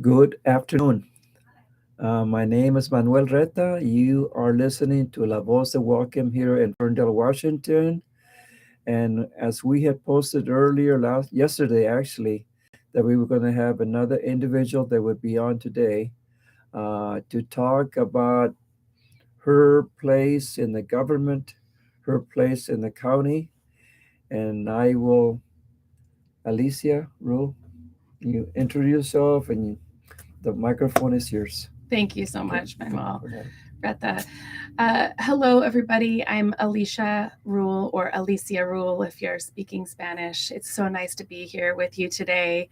Good afternoon. My name is Manuel Reta. You are listening to La Voz De Whatcom here in Ferndale, Washington. And as we had posted earlier, yesterday actually, that we were going to have another individual that would be on today to talk about her place in the government, her place in the county. And Alicia Rule, you introduce yourself and the microphone is yours. Thank you so much, Manuel Reta. Hello, everybody. I'm Alicia Rule, or Alicia Rule if you're speaking Spanish. It's so nice to be here with you today.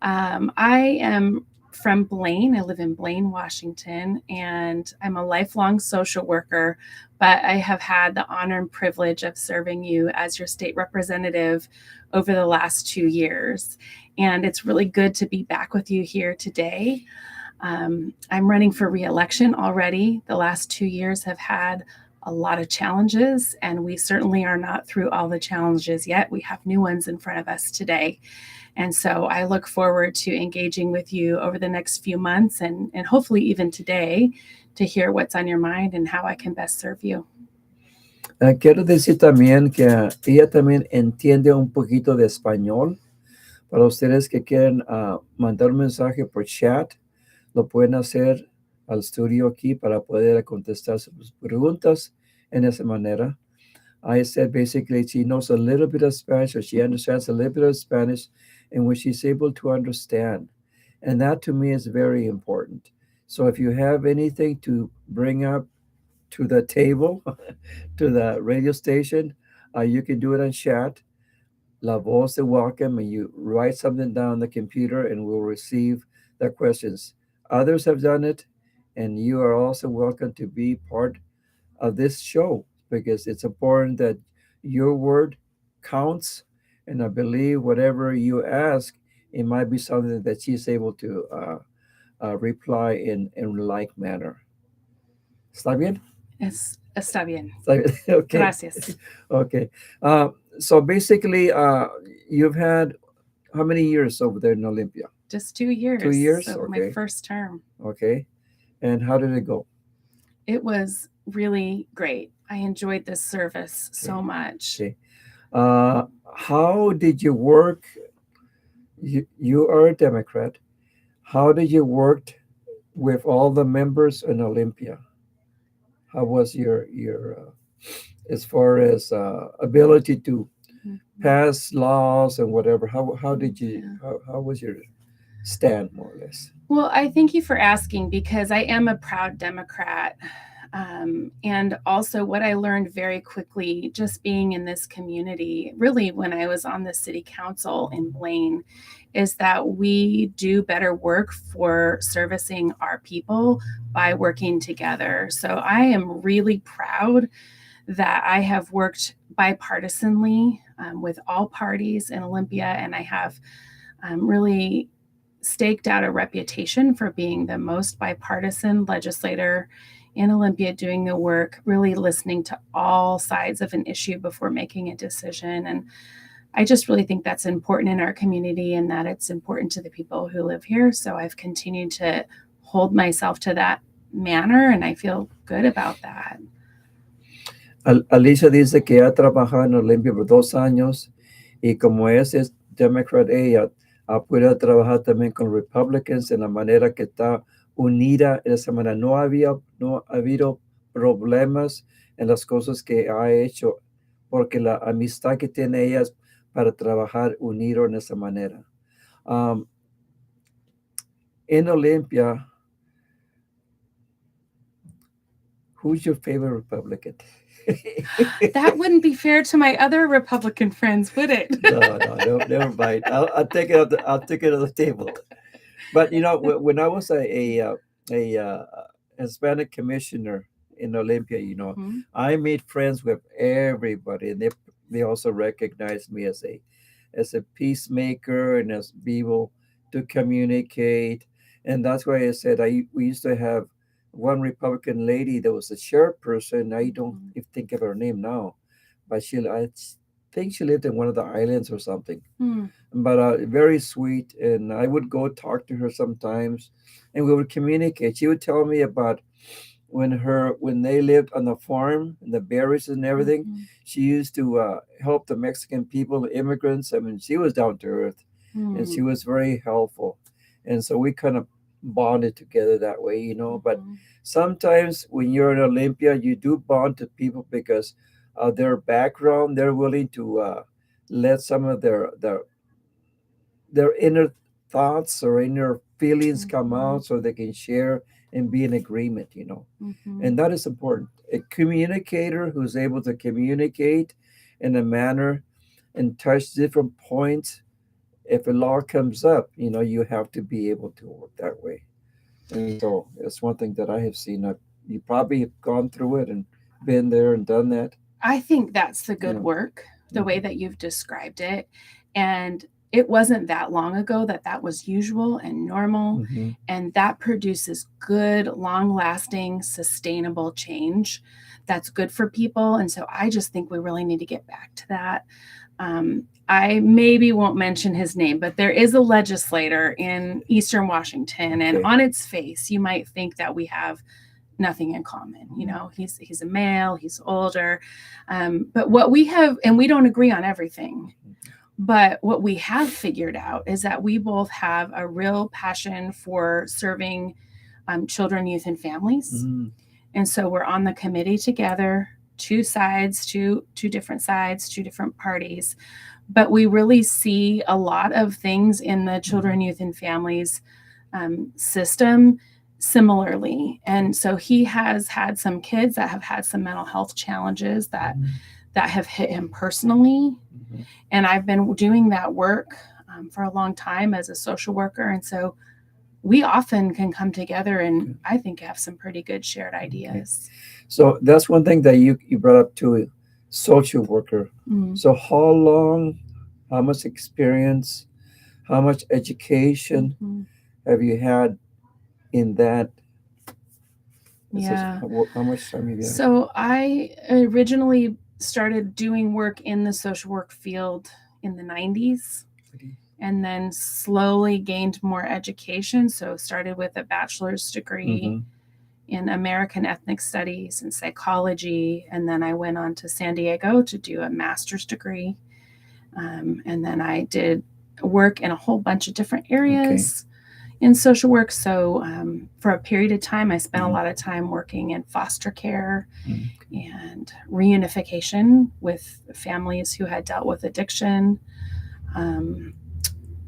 I am from Blaine. I live in Blaine, Washington, and I'm a lifelong social worker, but I have had the honor and privilege of serving you as your state representative over the last 2 years. And it's really good to be back with you here today. I'm running for re-election already. The last 2 years have had a lot of challenges, and we certainly are not through all the challenges yet. We have new ones in front of us today. And so I look forward to engaging with you over the next few months and hopefully even today to hear what's on your mind and how I can best serve you. Quiero decir también que ella también entiende un poquito de español. Para ustedes que quieren mandar un mensaje por chat, lo pueden hacer al estudio aquí para poder contestar sus preguntas en esa manera. I said basically she knows a little bit of Spanish, or she understands a little bit of Spanish in which she's able to understand. And that to me is very important. So if you have anything to bring up to the table, to the radio station, you can do it on chat. La Voz De Whatcom, and you write something down on the computer and we'll receive the questions. Others have done it, and you are also welcome to be part of this show because it's important that your word counts. And I believe whatever you ask, it might be something that she's able to reply in like manner. ¿Está bien? Está bien. Okay. Gracias. Okay. So basically, you've had how many years over there in Olympia? Just 2 years. 2 years? So Okay. my first term. Okay. And how did it go? It was really great. I enjoyed this service so much. Okay. How did you work? You are a Democrat. How did you work with all the members in Olympia? How was your as far as ability to pass laws and whatever? How did you how was your stand more or less? Well, I thank you for asking because I am a proud Democrat. And also what I learned very quickly just being in this community, really when I was on the city council in Blaine, is that we do better work for servicing our people by working together. So I am really proud that I have worked bipartisanly with all parties in Olympia, and I have really staked out a reputation for being the most bipartisan legislator in Olympia, doing the work, really listening to all sides of an issue before making a decision. And I just really think that's important in our community and that it's important to the people who live here. So I've continued to hold myself to that manner, and I feel good about that. Alicia dice que ha trabajado en Olympia por 2 años y como es Democrat ella, puede trabajar también con Republicans en la manera que está unida en esa manera. No ha habido problemas en las cosas que ha hecho porque la amistad que tiene ellas para trabajar unido en esa manera. En Olympia, who's your favorite Republican? That wouldn't be fair to my other Republican friends, would it? No, never mind. I'll take it I'll take it on the table. But you know, when I was a Hispanic commissioner in Olympia, you know, I made friends with everybody, and they also recognized me as a peacemaker and as able to communicate. And that's why I said we used to have one Republican lady that was a chairperson. I don't think of her name now, but I think she lived in one of the islands or something. but very sweet. And I would go talk to her sometimes, and we would communicate. She would tell me about when they lived on the farm and the berries and everything. Mhm. She used to help the Mexican people, the immigrants. I mean, she was down to earth, and she Mm. was very helpful, and so we kind of bonded together that way, you know. But Mhm. sometimes when you're in Olympia, you do bond to people because their background, they're willing to let some of their inner thoughts or inner feelings come Mhm. out so they can share and be in agreement, you know. Mhm. And that is important. A communicator who's able to communicate in a manner and touch different points. If a law comes up, you know, you have to be able to work that way. And so it's one thing that I have seen. You probably have gone through it and been there and done that. I think that's the good Yeah. work, the way Mhm. that you've described it. And it wasn't that long ago that that was usual and normal. Mhm. And that produces good, long lasting, sustainable change that's good for people. And so I just think we really need to get back to that. I maybe won't mention his name, but there is a legislator in Eastern Washington. And Okay. on its face, you might think that we have nothing in common. You know, he's a male, he's older, but what we have, and we don't agree on everything, but what we have figured out is that we both have a real passion for serving children, youth, and families. Mhm. And so we're on the committee together, two sides, two different sides, two different parties, but we really see a lot of things in the children, youth, and families system similarly. And so he has had some kids that have had some mental health challenges that have hit him personally. Mhm. And I've been doing that work for a long time as a social worker. And so we often can come together and Okay. I think have some pretty good shared Okay. ideas. So that's one thing that you brought up too, social worker. Mm. So how long, how much experience, how much education Mhm. have you had in that? Yeah. How much time have you had? So I originally started doing work in the social work field in the 90s and then slowly gained more education. So started with a bachelor's degree Mm-hmm. in American ethnic studies and psychology. And then I went on to San Diego to do a master's degree. And then I did work in a whole bunch of different Okay. areas in social work. So for a period of time, I spent a Mm-hmm. lot of time working in foster care Okay. and reunification with families who had dealt with addiction, um,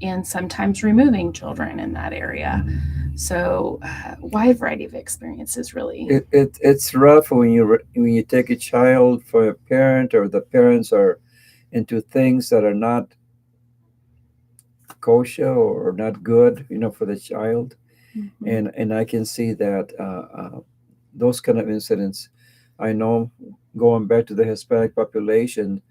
and sometimes removing children in that area. So, wide variety of experiences, really. It's rough when when you take a child for a parent or the parents are into things that are not kosher or not good, you know, for the child. Mm-hmm. And I can see that those kind of incidents. I know, going back to the Hispanic population,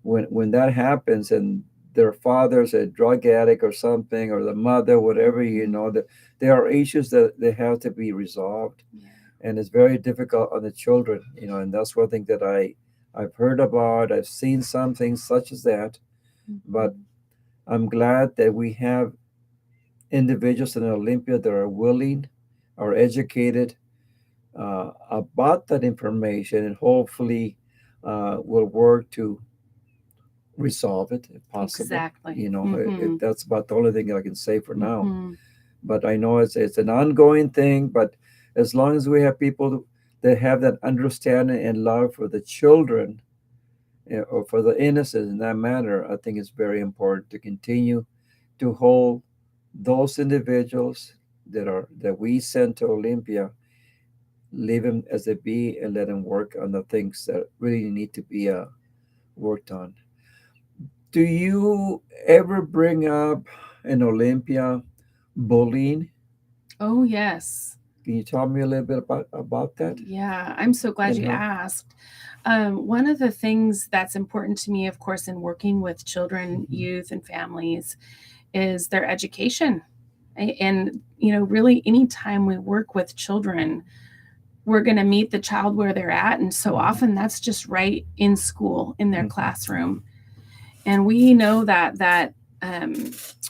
when that happens and their father's a drug addict or something, or the mother, whatever, you Mm-hmm. know, that there are issues that they have to be resolved, Yeah. and it's very difficult on the children, you know. And that's one thing that I've heard about. I've seen some things such as that, Mm-hmm. but I'm glad that we have individuals in Olympia that are willing, are educated about that information, and hopefully will work to resolve it if possible. Exactly. You know, Mm-hmm. that's about the only thing I can say for now. Mm-hmm. But I know it's an ongoing thing. But as long as we have people that have that understanding and love for the children, or for the innocent in that matter, I think it's very important to continue to hold those individuals that we send to Olympia, leave them as they be, and let them work on the things that really need to be worked on. Do you ever bring up in Olympia bullying? Oh, yes. Can you tell me a little bit about that Yeah, I'm so glad and you how? asked. One of the things that's important to me, of course, in working with children, Mhm. youth, and families is their education. And, you know, really, anytime we work with children, we're going to meet the child where they're at. And so Mhm. often that's just right in school, in their Mhm. classroom. And we know that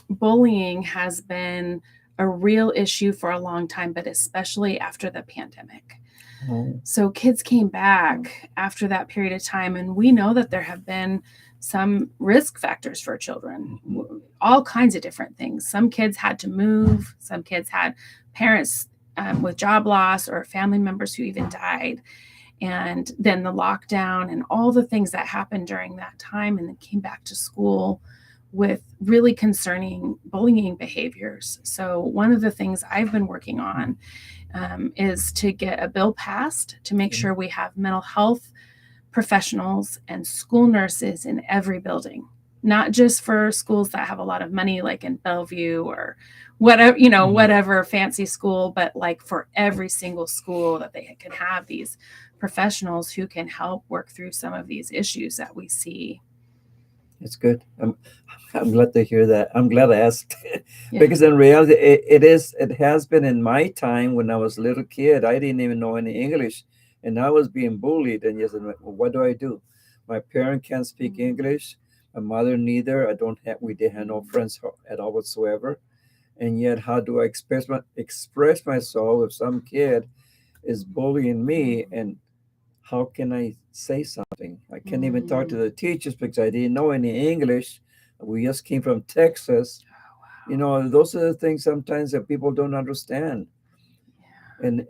bullying has been a real issue for a long time, but especially after the pandemic. Oh, So kids came back after that period of time, and we know that there have been some risk factors for children, all kinds of different things. Some kids had to move, some kids had parents with job loss or family members who even died. And then the lockdown and all the things that happened during that time, and then came back to school with really concerning bullying behaviors. So one of the things I've been working on is to get a bill passed to make sure we have mental health professionals and school nurses in every building, not just for schools that have a lot of money, like in Bellevue or whatever, whatever fancy school, but like for every single school that they can have these professionals who can help work through some of these issues that we see. it's good. I'm glad to hear that. I'm glad I asked. Yeah. Because in reality, it has been in my time when I was a little kid. I didn't even know any English, and I was being bullied. And yes, what do I do? My parent can't speak English. My mother neither. We didn't have no friends at all whatsoever. And yet, how do I express myself if some kid is bullying me? And how can I say something? I can't even talk to the teachers because I didn't know any English. We just came from Texas. Those are the things sometimes that people don't understand. And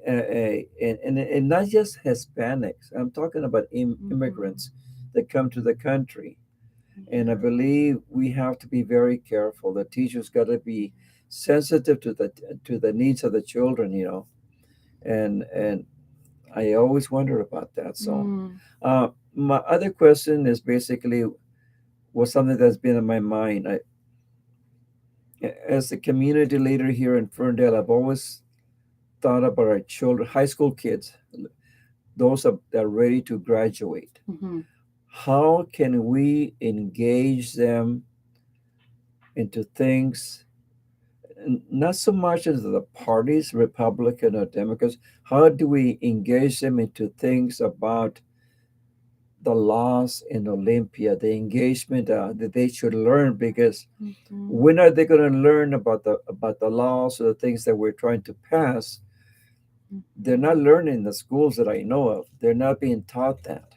not just Hispanics. I'm talking about immigrants that come to the country. And I believe we have to be very careful. The teachers got to be sensitive to the needs of the children, and I always wonder about that. So my other question is basically was something that's been in my mind. As a community leader here in Ferndale, I've always thought about our children, high school kids, those that are ready to graduate. How can we engage them into things, not so much into the parties, Republican or Democrats? How do we engage them into things about the laws in Olympia, the engagement that they should learn? Because when are they going to learn about the laws or the things that we're trying to pass? They're not learning in the schools that I know of. They're not being taught that.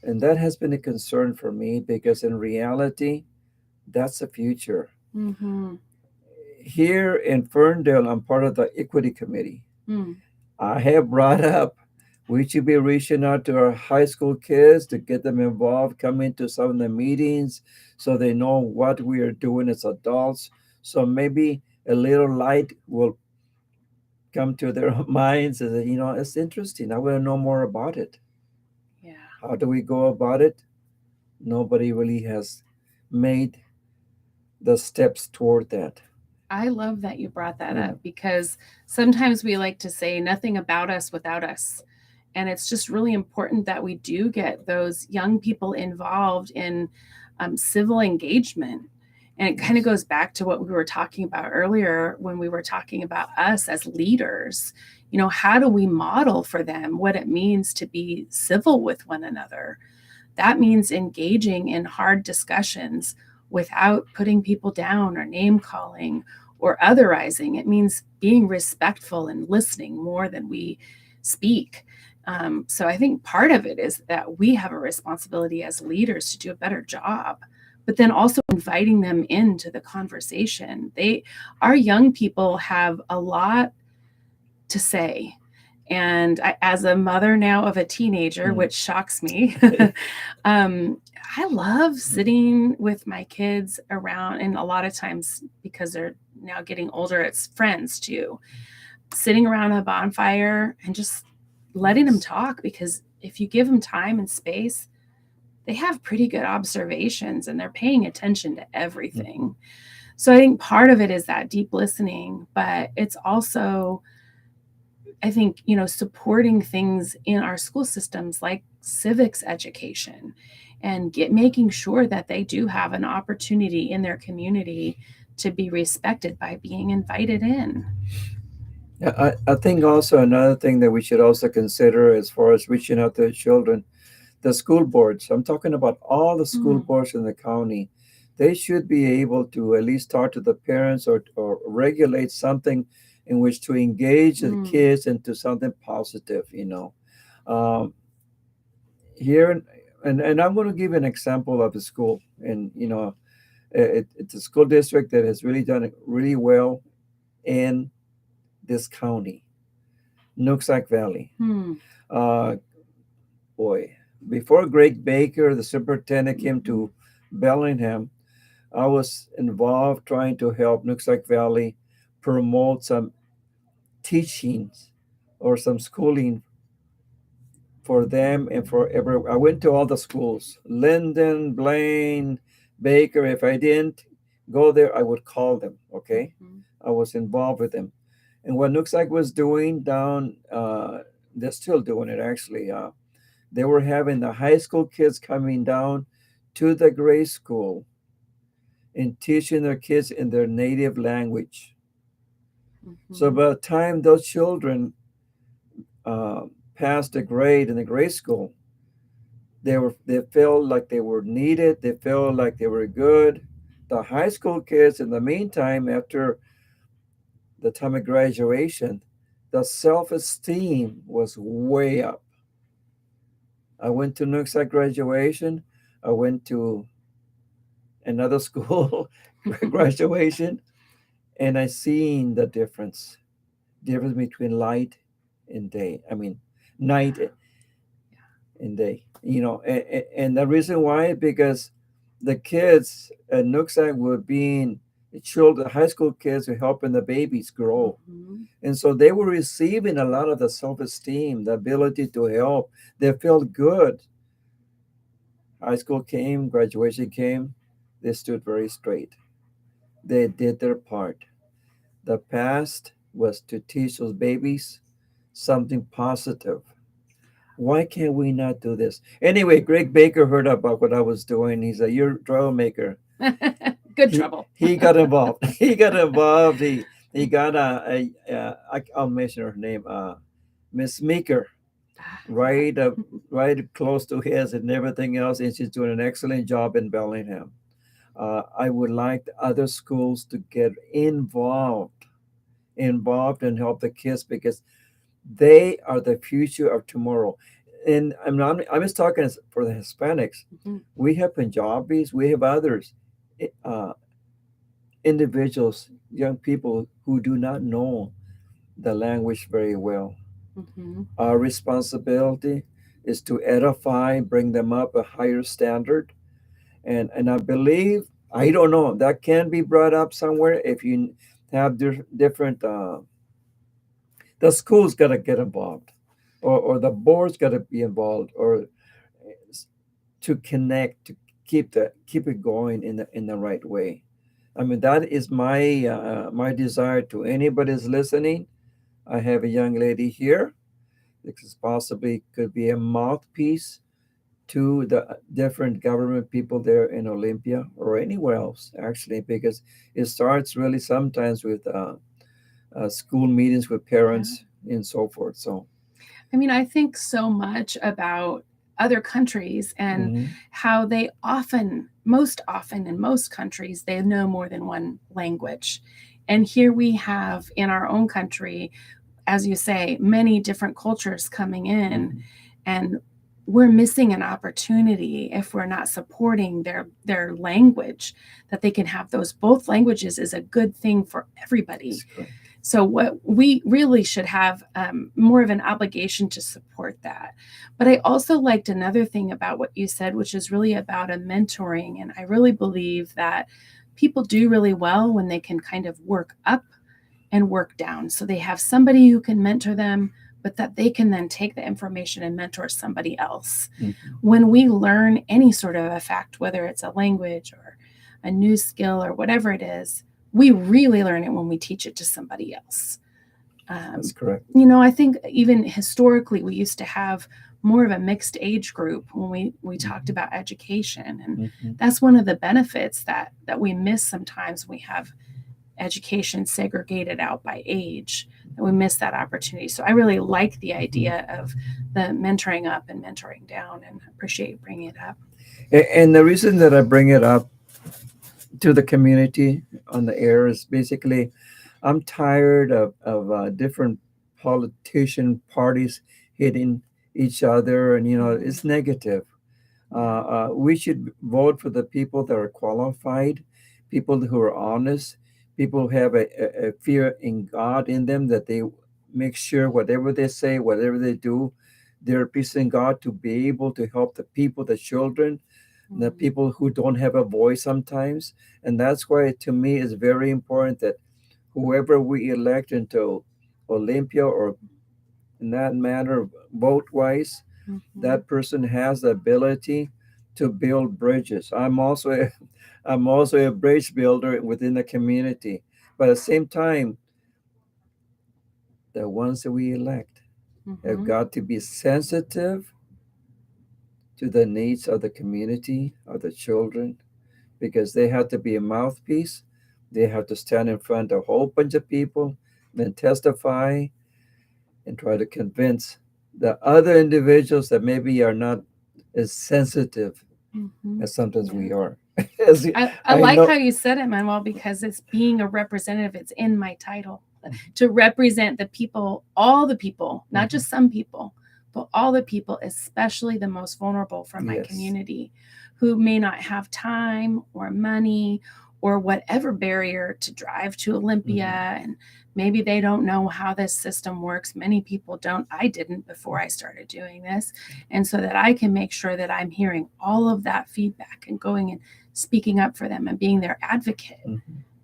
And that has been a concern for me because in reality, that's the future. Here in Ferndale, I'm part of the Equity Committee. I have brought up we should be reaching out to our high school kids to get them involved, come into some of the meetings so they know what we are doing as adults. So maybe a little light will come to their minds and say, it's interesting. I want to know more about it. Yeah. How do we go about it? Nobody really has made the steps toward that. I love that you brought that up because sometimes we like to say nothing about us without us. And it's just really important that we do get those young people involved in civil engagement. And it kind of goes back to what we were talking about earlier when we were talking about us as leaders. How do we model for them what it means to be civil with one another? That means engaging in hard discussions without putting people down or name calling or otherizing. It means being respectful and listening more than we speak. So I think part of it is that we have a responsibility as leaders to do a better job, but then also inviting them into the conversation. Our young people have a lot to say. And as a mother now of a teenager, which shocks me, I love sitting with my kids around, and a lot of times because they're now getting older, it's friends too, sitting around a bonfire and just letting them talk, because if you give them time and space, they have pretty good observations and they're paying attention to everything. So I think part of it is that deep listening, but it's also, I think, supporting things in our school systems like civics education and making sure that they do have an opportunity in their community to be respected by being invited in. Yeah, I think also another thing that we should also consider as far as reaching out to the children, the school boards. I'm talking about all the school boards in the county. they should be able to at least talk to the parents or regulate something in which to engage the kids into something positive, Um, here, and I'm going to give an example of a school, and it's a school district that has really done it really well in this county, Nooksack Valley. Uh, boy, before Greg Baker, the superintendent, came to Bellingham, I was involved trying to help Nooksack Valley promote some teachings or some schooling for them and for every. I went to all the schools, Linden, Blaine, Baker. If I didn't go there, I would call them. Okay, I was involved with them, and what Nooksack was doing down, they're still doing it actually. They were having the high school kids coming down to the grade school and teaching their kids in their native language. So by the time those children passed the grade in the grade school, they felt like they were needed. They felt like they were good. The high school kids, in the meantime, after the time of graduation, the self-esteem was way up. I went to Nooksack graduation. I went to another school graduation, and I seen the difference between light and day. I mean, night and day. And the reason why, because the kids at Nooksack were being children, high school kids were helping the babies grow. And so they were receiving a lot of the self-esteem, the ability to help. They felt good. High school came, graduation came, they stood very straight. They did their part. The past was to teach those babies something positive. Why can't we not do this? Anyway, Greg Baker heard about what I was doing. He's a you're troublemaker. Good trouble. He got involved. He got involved. He got I'll mention her name, Miss Meeker, right close to his and everything else, and she's doing an excellent job in Bellingham. I would like other schools to get involved and help the kids because they are the future of tomorrow. And I'm just talking for the Hispanics. We have Punjabis, we have others, individuals, young people who do not know the language very well. Our responsibility is to edify, bring them up a higher standard. And I believe, I don't know, that can be brought up somewhere if you have different, the school's got to get involved, or the board's got to be involved, or to connect, to keep it going in the right way. I mean, that is my desire to anybody who's listening. I have a young lady here. This possibly could be a mouthpiece to the different government people there in Olympia or anywhere else, actually, because it starts really sometimes with school meetings with parents and so forth. So, I mean, I think so much about other countries and how they most often in most countries, they know more than one language. And here we have in our own country, as you say, many different cultures coming in, and we're missing an opportunity if we're not supporting their language, that they can have those both languages is a good thing for everybody. So what we really should have more of an obligation to support that. But I also liked another thing about what you said, which is really about a mentoring. And I really believe that people do really well when they can kind of work up and work down. So they have somebody who can mentor them, but that they can then take the information and mentor somebody else. When we learn any sort of a fact, whether it's a language or a new skill or whatever it is, we really learn it when we teach it to somebody else. That's correct. I think even historically, we used to have more of a mixed age group when we talked about education. And that's one of the benefits that we miss sometimes. We have education segregated out by age, and we miss that opportunity. So I really like the idea of the mentoring up and mentoring down, and appreciate you bringing it up. And the reason that I bring it up to the community on the air is basically I'm tired of different politician parties hitting each other, and it's negative. We should vote for the people that are qualified, people who are honest, people who have a fear in God in them, that they make sure whatever they say, whatever they do, they're pleasing God to be able to help the people, the children, the people who don't have a voice sometimes. And that's why, to me, it's very important that whoever we elect into Olympia or in that matter, vote wise, that person has the ability to build bridges. I'm also a bridge builder within the community. But at the same time, the ones that we elect have got to be sensitive to the needs of the community, of the children, because they have to be a mouthpiece. They have to stand in front of a whole bunch of people, then testify and try to convince the other individuals that maybe are not as sensitive as sometimes we are. I like how you said it, Manuel, because it's being a representative. It's in my title to represent the people, all the people, not just some people, but all the people, especially the most vulnerable from my community, who may not have time or money or whatever barrier to drive to Olympia. And maybe they don't know how this system works. Many people don't. I didn't before I started doing this. And so that I can make sure that I'm hearing all of that feedback and going and speaking up for them and being their advocate,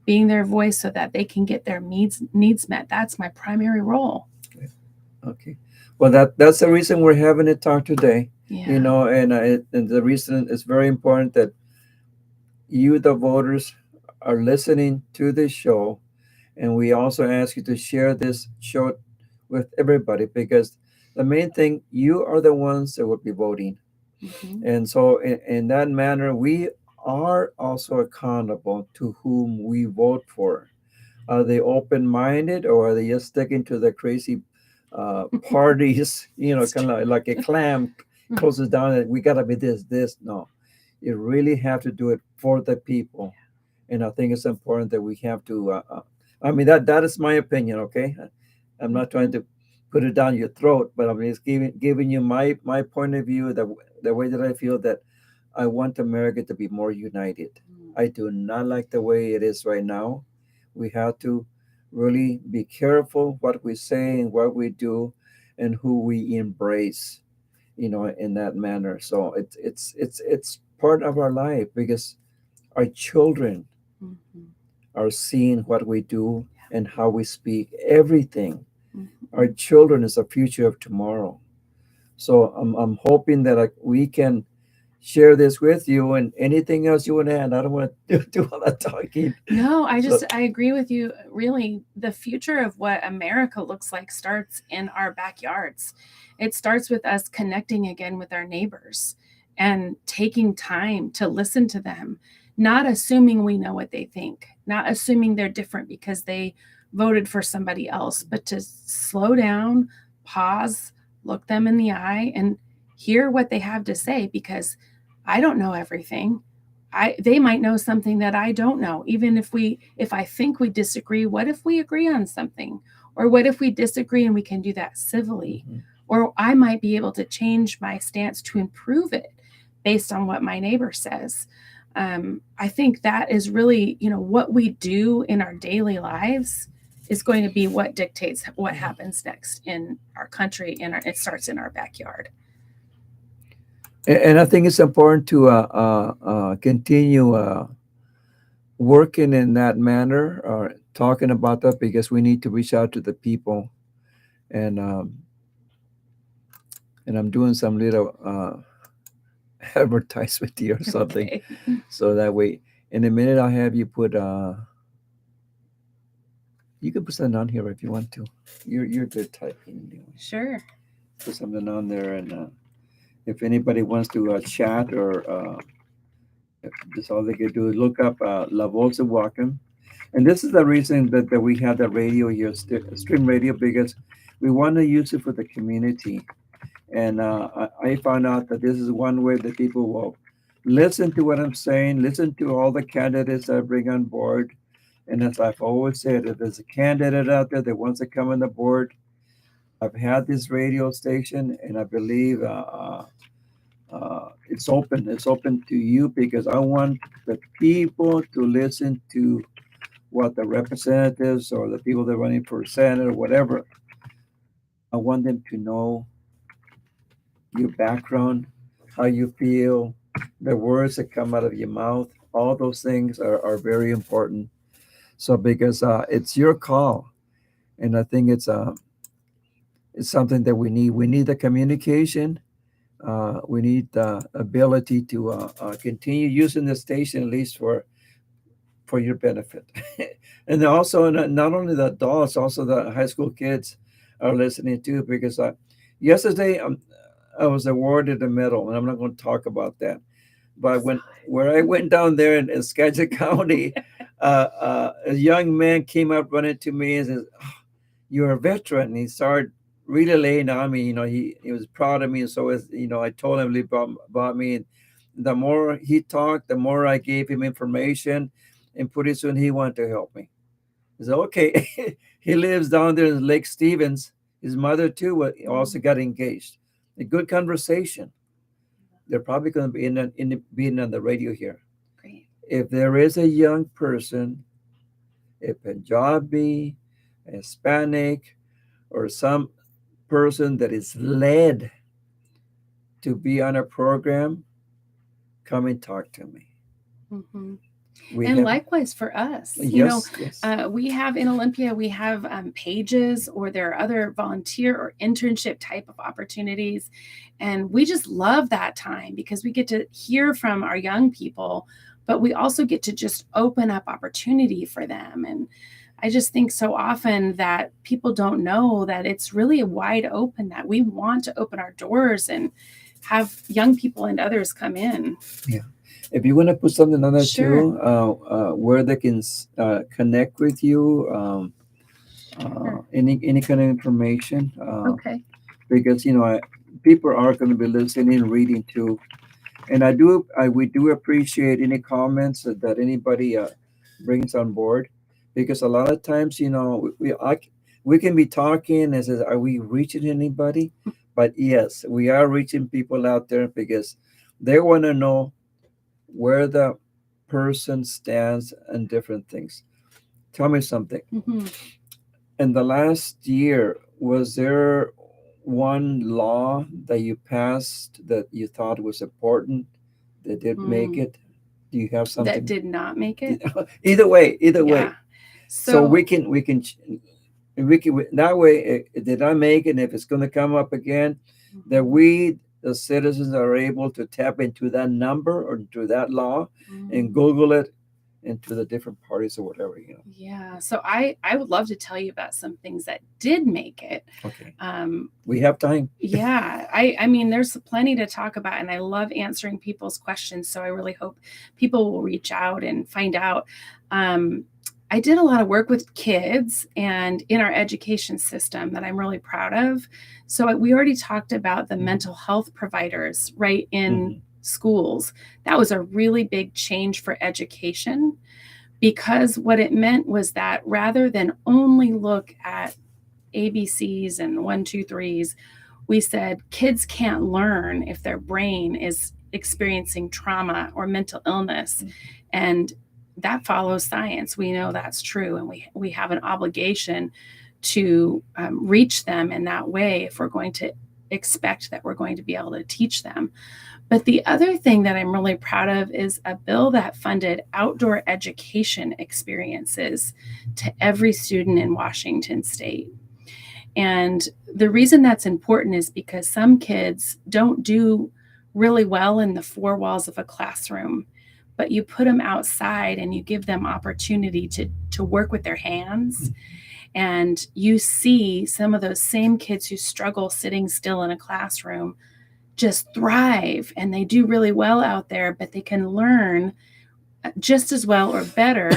being their voice so that they can get their needs met. That's my primary role. Okay. Well, that's the reason we're having a talk today. Yeah. And the reason it's very important that you, the voters, are listening to this show. And we also ask you to share this show with everybody, because the main thing, you are the ones that will be voting. And so in that manner, we are also accountable to whom we vote for. Are they open-minded, or are they just sticking to the crazy parties, kind of like a clam closes down and we got to be this. No, you really have to do it for the people. And I think it's important that we have to, I mean, that is my opinion, okay? I'm not trying to put it down your throat, but I mean, it's giving you my point of view, the way that I feel that I want America to be more united. I do not like the way it is right now. We have to really be careful what we say and what we do and who we embrace, in that manner. So it's part of our life, because our children are seeing what we do and how we speak, everything. Our children is the future of tomorrow. So I'm hoping that we can share this with you, and anything else you want to add. I don't want to do all that talking. No, I agree with you. Really, the future of what America looks like starts in our backyards. It starts with us connecting again with our neighbors and taking time to listen to them, not assuming we know what they think, not assuming they're different because they voted for somebody else, but to slow down, pause, look them in the eye, and hear what they have to say, because I don't know everything. They might know something that I don't know. Even if I think we disagree, what if we agree on something? Or what if we disagree and we can do that civilly? Or I might be able to change my stance to improve it based on what my neighbor says. I think that is really, what we do in our daily lives is going to be what dictates what happens next in our country, and it starts in our backyard. And I think it's important to continue working in that manner, or talking about that, because we need to reach out to the people. And I'm doing some little advertisement here or something. Okay. So that way, in a minute, I'll have you put. You can put something on here if you want to. You're good typing anyway. Sure. Put something on there, and if anybody wants to chat, or that's all they can do is look up La Voz De Whatcom. And this is the reason that we have the radio here, stream radio, because we want to use it for the community. And I found out that this is one way that people will listen to what I'm saying, listen to all the candidates that I bring on board. And as I've always said, if there's a candidate out there that wants to come on the board, I've had this radio station, and I believe it's open. It's open to you because I want the people to listen to what the representatives or the people that are running for Senate or whatever. I want them to know your background, how you feel, the words that come out of your mouth. All those things are very important. So because it's your call, and I think it's something that we need. We need the communication. We need the ability to continue using the station at least for your benefit. And then also not only the adults, also the high school kids are listening too. Because yesterday I was awarded a medal, and I'm not going to talk about that. But where I went down there in Skagit County, a young man came up running to me and says, "Oh, you're a veteran." And he started really laying on me. He was proud of me, and so I told him a little about me. And the more he talked, the more I gave him information, and pretty soon he wanted to help me. He said, "Okay." He lives down there in Lake Stevens. His mother too also got engaged. A good conversation. They're probably going to be being on the radio here. Great. If there is a young person, a Punjabi, a Hispanic, or some person that is led to be on a program, come and talk to me. Mm-hmm. We And have, likewise for us, yes, yes. we have in Olympia, we have pages, or there are other volunteer or internship type of opportunities. And we just love that time because we get to hear from our young people, but we also get to just open up opportunity for them. And I just think so often that people don't know that it's really wide open, that we want to open our doors and have young people and others come in. Yeah. If you want to put something on that Sure. too, where they can connect with you, Sure. any kind of information, Okay. because people are going to be listening and reading too. And we do appreciate any comments that anybody brings on board, because a lot of times, we can be talking and says, "Are we reaching anybody?" But yes, we are reaching people out there because they want to know where the person stands and different things. Tell me something. Mm-hmm. In the last year, was there one law that you passed that you thought was important that didn't make it? Do you have That something? did not make it. Either way. Yeah. So we can that way it did not make it. And if it's going to come up again, that we the citizens are able to tap into that number or into that law and Google it into the different parties or whatever. Yeah. So I would love to tell you about some things that did make it. Okay. We have time. Yeah. I mean, there's plenty to talk about, and I love answering people's questions. So I really hope people will reach out and find out. I did a lot of work with kids and in our education system that I'm really proud of. So we already talked about the mental health providers right in schools. That was a really big change for education, because what it meant was that rather than only look at ABCs and 1, 2, 3s, we said kids can't learn if their brain is experiencing trauma or mental illness. And that follows science. We know that's true. And we have an obligation to reach them in that way if we're going to expect that we're going to be able to teach them. But the other thing that I'm really proud of is a bill that funded outdoor education experiences to every student in Washington State. And the reason that's important is because some kids don't do really well in the four walls of a classroom, but you put them outside and you give them opportunity to work with their hands. And you see some of those same kids who struggle sitting still in a classroom just thrive, and they do really well out there, but they can learn just as well or better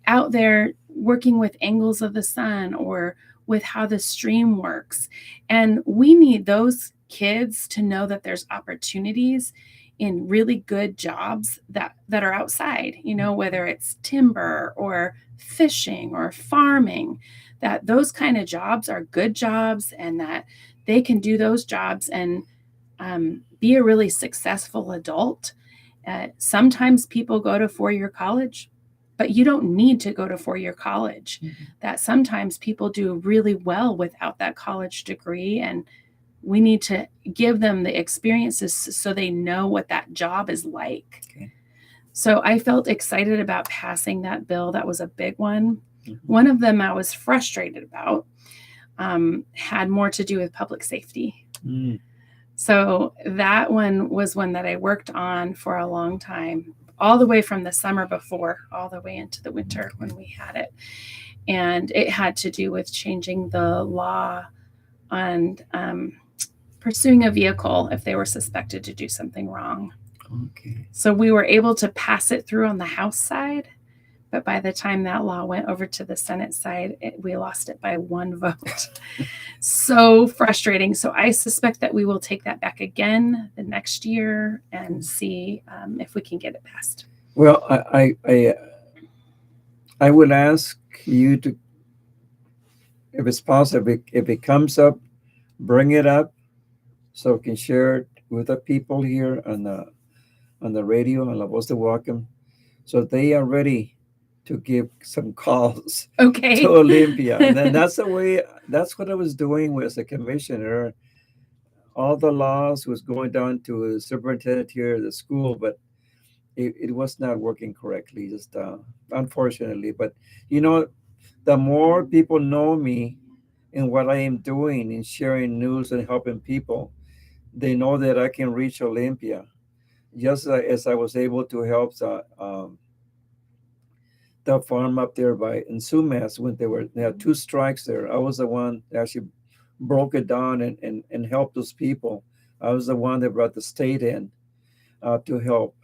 out there working with angles of the sun or with how the stream works. And we need those kids to know that there's opportunities in really good jobs that are outside, whether it's timber or fishing or farming, that those kind of jobs are good jobs, and that they can do those jobs and be a really successful adult. Sometimes people go to four-year college, but you don't need to go to four-year college. That sometimes people do really well without that college degree, and we need to give them the experiences so they know what that job is like. Okay. So I felt excited about passing that bill. That was a big one. One of them I was frustrated about had more to do with public safety. So that one was one that I worked on for a long time, all the way from the summer before, all the way into the winter when we had it. And it had to do with changing the law on pursuing a vehicle if they were suspected to do something wrong. Okay. So we were able to pass it through on the House side, but by the time that law went over to the Senate side, we lost it by one vote. So frustrating. So I suspect that we will take that back again the next year and see if we can get it passed. Well, I would ask you to, if it's possible, if it comes up, bring it up so we can share it with the people here on the radio, on La Voz De Whatcom, so they are ready to give some calls to Olympia. And then that's what I was doing as a commissioner. All the laws was going down to a superintendent here at the school, but it was not working correctly, just unfortunately. But the more people know me and what I am doing in sharing news and helping people, they know that I can reach Olympia. Just as I was able to help the farm up there in Sumas when they had 2 strikes there. I was the one that actually broke it down and helped those people. I was the one that brought the state in to help.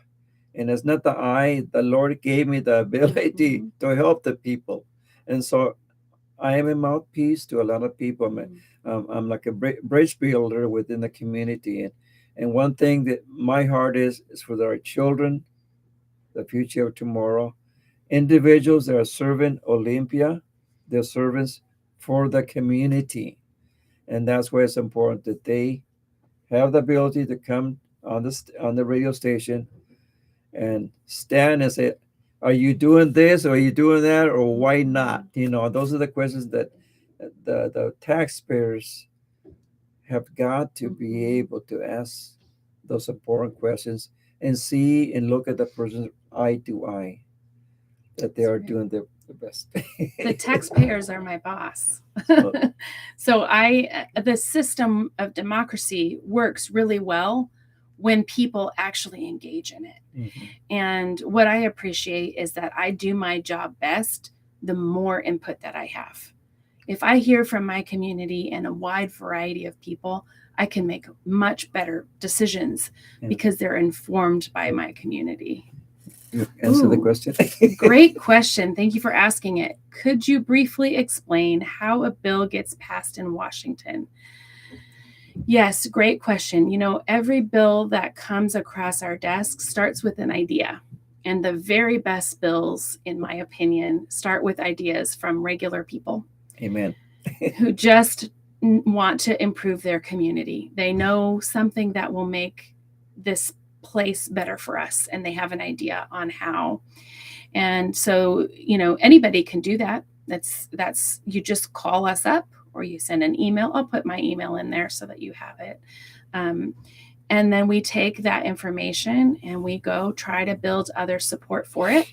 And it's not the Lord gave me the ability to help the people. And so I am a mouthpiece to a lot of people. I'm like a bridge builder within the community. And one thing that my heart is for our children, the future of tomorrow. Individuals that are serving Olympia, they're servants for the community. And that's why it's important that they have the ability to come on the radio station and stand and say, are you doing this, or are you doing that, or why not? Those are the questions that the taxpayers have got to be able to ask those important questions and see and look at the person eye to eye, that they are doing the best. The taxpayers are my boss. So the system of democracy works really well when people actually engage in it. And what I appreciate is that I do my job best the more input that I have. If I hear from my community and a wide variety of people, I can make much better decisions because they're informed by my community. You answer the question. Great question. Thank you for asking it. Could you briefly explain how a bill gets passed in Washington? Yes, great question. Every bill that comes across our desk starts with an idea. And the very best bills, in my opinion, start with ideas from regular people. Amen. Who just want to improve their community. They know something that will make this place better for us, and they have an idea on how. And so, anybody can do that. That's you just call us up or you send an email. I'll put my email in there so that you have it. And then we take that information and we go try to build other support for it.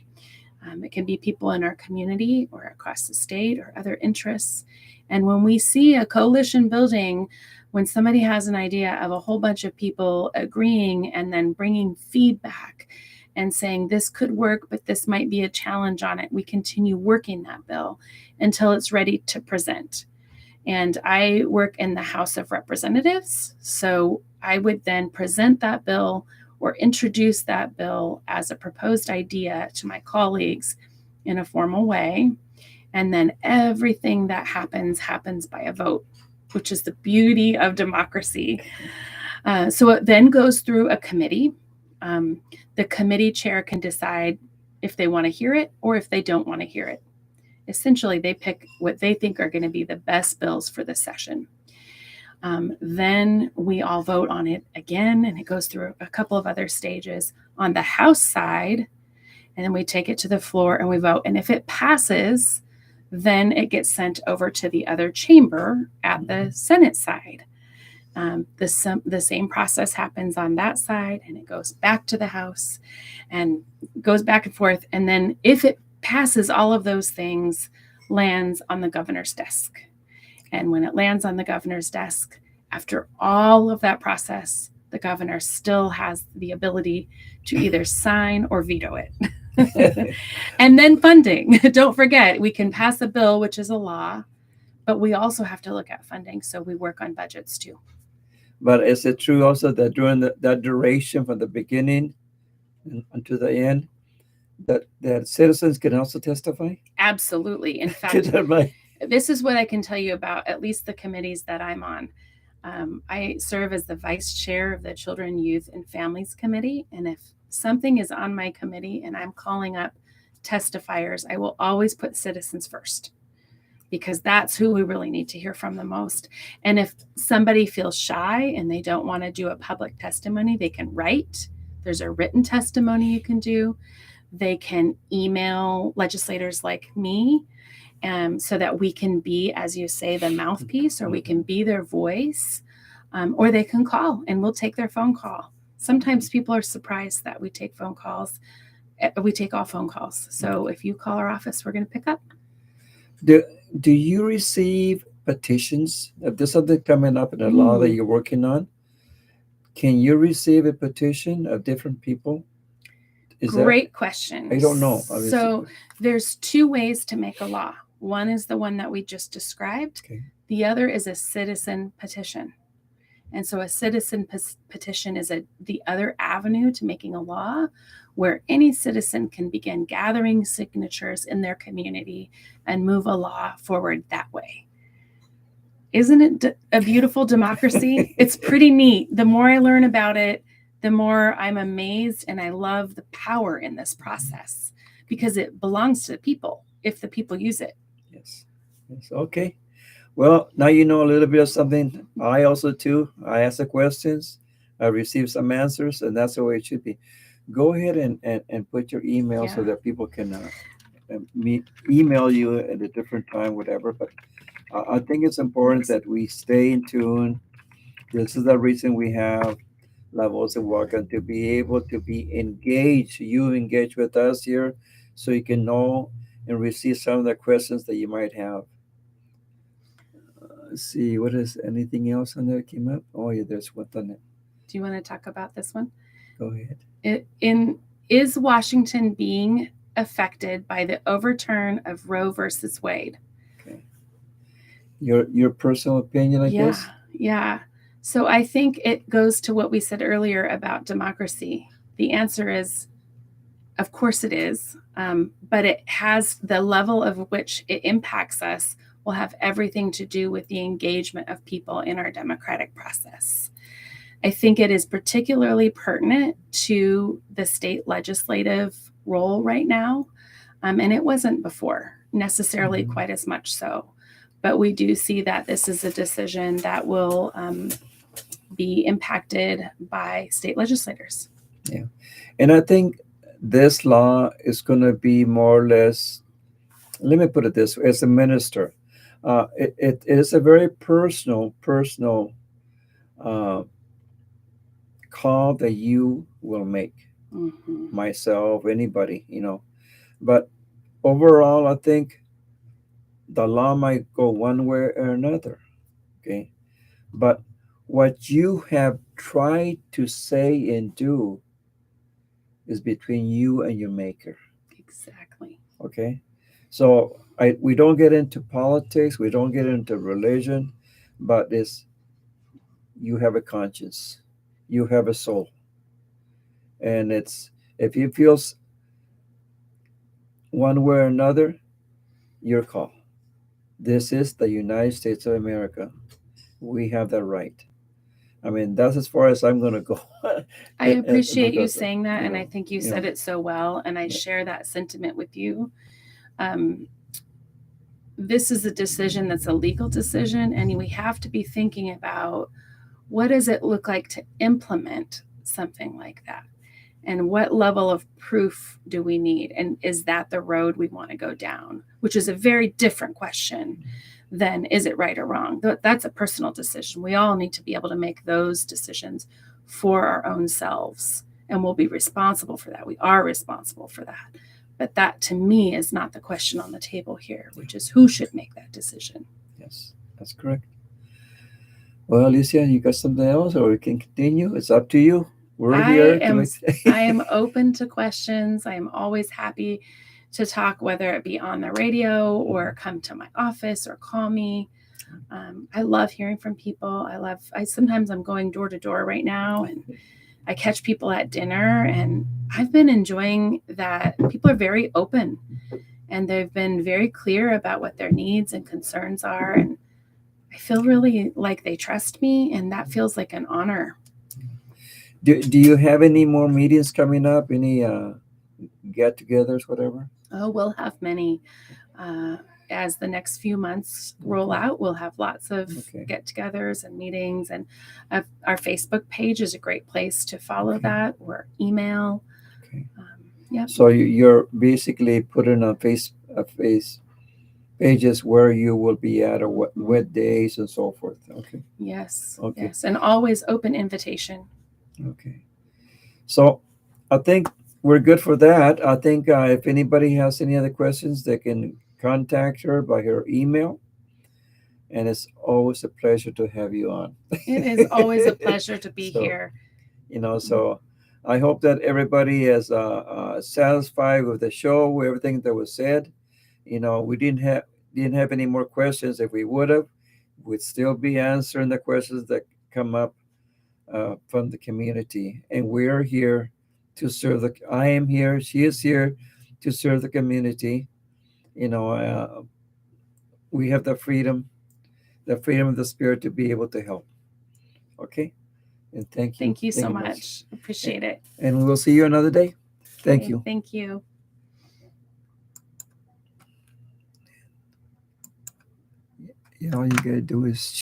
It can be people in our community or across the state or other interests. And when we see a coalition building, when somebody has an idea of a whole bunch of people agreeing and then bringing feedback and saying this could work, but this might be a challenge on it, we continue working that bill until it's ready to present. And I work in the House of Representatives, so I would then present that bill or introduce that bill as a proposed idea to my colleagues in a formal way. And then everything that happens by a vote, which is the beauty of democracy. So it then goes through a committee. The committee chair can decide if they want to hear it or if they don't want to hear it. Essentially, they pick what they think are going to be the best bills for the session. Then we all vote on it again, and it goes through a couple of other stages on the House side, and then we take it to the floor and we vote. And if it passes, then it gets sent over to the other chamber at the Senate side. The same process happens on that side, and it goes back to the House and goes back and forth. And then if it passes, all of those things lands on the governor's desk. And when it lands on the governor's desk, after all of that process, the governor still has the ability to either sign or veto it. And then funding. Don't forget, we can pass a bill, which is a law, but we also have to look at funding. So we work on budgets too. But is it true also that during that duration from the beginning until the end, that citizens can also testify? Absolutely. In fact, this is what I can tell you about at least the committees that I'm on. I serve as the vice chair of the Children, Youth, and Families Committee. And if something is on my committee and I'm calling up testifiers, I will always put citizens first, because that's who we really need to hear from the most. And if somebody feels shy and they don't want to do a public testimony, they can write. There's a written testimony you can do. They can email legislators like me, so that we can be, as you say, the mouthpiece, or we can be their voice, or they can call and we'll take their phone call. Sometimes people are surprised that we take phone calls. We take all phone calls. So if you call our office, we're going to pick up. Do you receive petitions? If there's something coming up in the law that you're working on, can you receive a petition of different people? Great question. I don't know. So there's two ways to make a law. One is the one that we just described. Okay. The other is a citizen petition. And so a citizen petition is the other avenue to making a law, where any citizen can begin gathering signatures in their community and move a law forward that way. Isn't it a beautiful democracy? It's pretty neat. The more I learn about it, the more I'm amazed, and I love the power in this process, because it belongs to the people if the people use it. Yes. Okay. Well, now you know a little bit of something. I also too. I ask the questions. I receive some answers, and that's the way it should be. Go ahead and put your email so that people can email you at a different time, whatever. But I think it's important that we stay in tune. This is the reason we have Voz De Whatcom, to be able to be engaged. You engage with us here, so you can know and receive some of the questions that you might have. Let's see, what is anything else on there came up? Oh yeah, there's one on it. Do you want to talk about this one? Go ahead. Is Washington being affected by the overturn of Roe versus Wade? Okay. Your personal opinion, I guess? Yeah. So I think it goes to what we said earlier about democracy. The answer is, of course it is, but it has the level of which it impacts us will have everything to do with the engagement of people in our democratic process. I think it is particularly pertinent to the state legislative role right now, and it wasn't before necessarily quite as much so. But we do see that this is a decision that will be impacted by state legislators. Yeah. And I think this law is going to be more or less, let me put it this way, as a minister, it is a very personal call that you will make. Myself, anybody, But overall, I think the law might go one way or another. Okay. But what you have tried to say and do is between you and your maker. Exactly. Okay. So we don't get into politics, we don't get into religion, but you have a conscience, you have a soul. And if you feel one way or another, your call. This is the United States of America. We have that right. I mean, that's as far as I'm going to go. I appreciate you Because, saying that, and know, I think you you said know, it so well, and I yeah. share that sentiment with you. This is a decision that's a legal decision, and we have to be thinking about what does it look like to implement something like that? And what level of proof do we need? And is that the road we want to go down? Which is a very different question than is it right or wrong? That's a personal decision. We all need to be able to make those decisions for our own selves, and we'll be responsible for that. We are responsible for that. But that, to me, is not the question on the table here, which is who should make that decision. Yes, that's correct. Well, Alicia, you got something else, or we can continue? It's up to you. We're here to make. I am open to questions. I am always happy to talk, whether it be on the radio or come to my office or call me. I love hearing from people. Sometimes I'm going door to door right now, and I catch people at dinner, and I've been enjoying that. People are very open, and they've been very clear about what their needs and concerns are. And I feel really like they trust me, and that feels like an honor. Do you have any more meetings coming up? Any get-togethers, whatever? Oh, we'll have many. As the next few months roll out, we'll have lots of get-togethers and meetings. And our Facebook page is a great place to follow that, or email. Okay. Yeah. So you're basically putting on face pages where you will be at, or what days and so forth. Okay. Yes. Okay. Yes, and always open invitation. Okay. So I think we're good for that. I think if anybody has any other questions, they can contact her by her email. And it's always a pleasure to have you on. It is always a pleasure to be here. So I hope that everybody is satisfied with the show, with everything that was said. We didn't have any more questions. If we would have, we'd still be answering the questions that come up from the community. And we're here to serve I am here, she is here to serve the community. We have the freedom of the spirit to be able to help. Okay? And thank you. Thank you so much. Appreciate it. And we will see you another day. Thank you. Thank you. All you gotta do is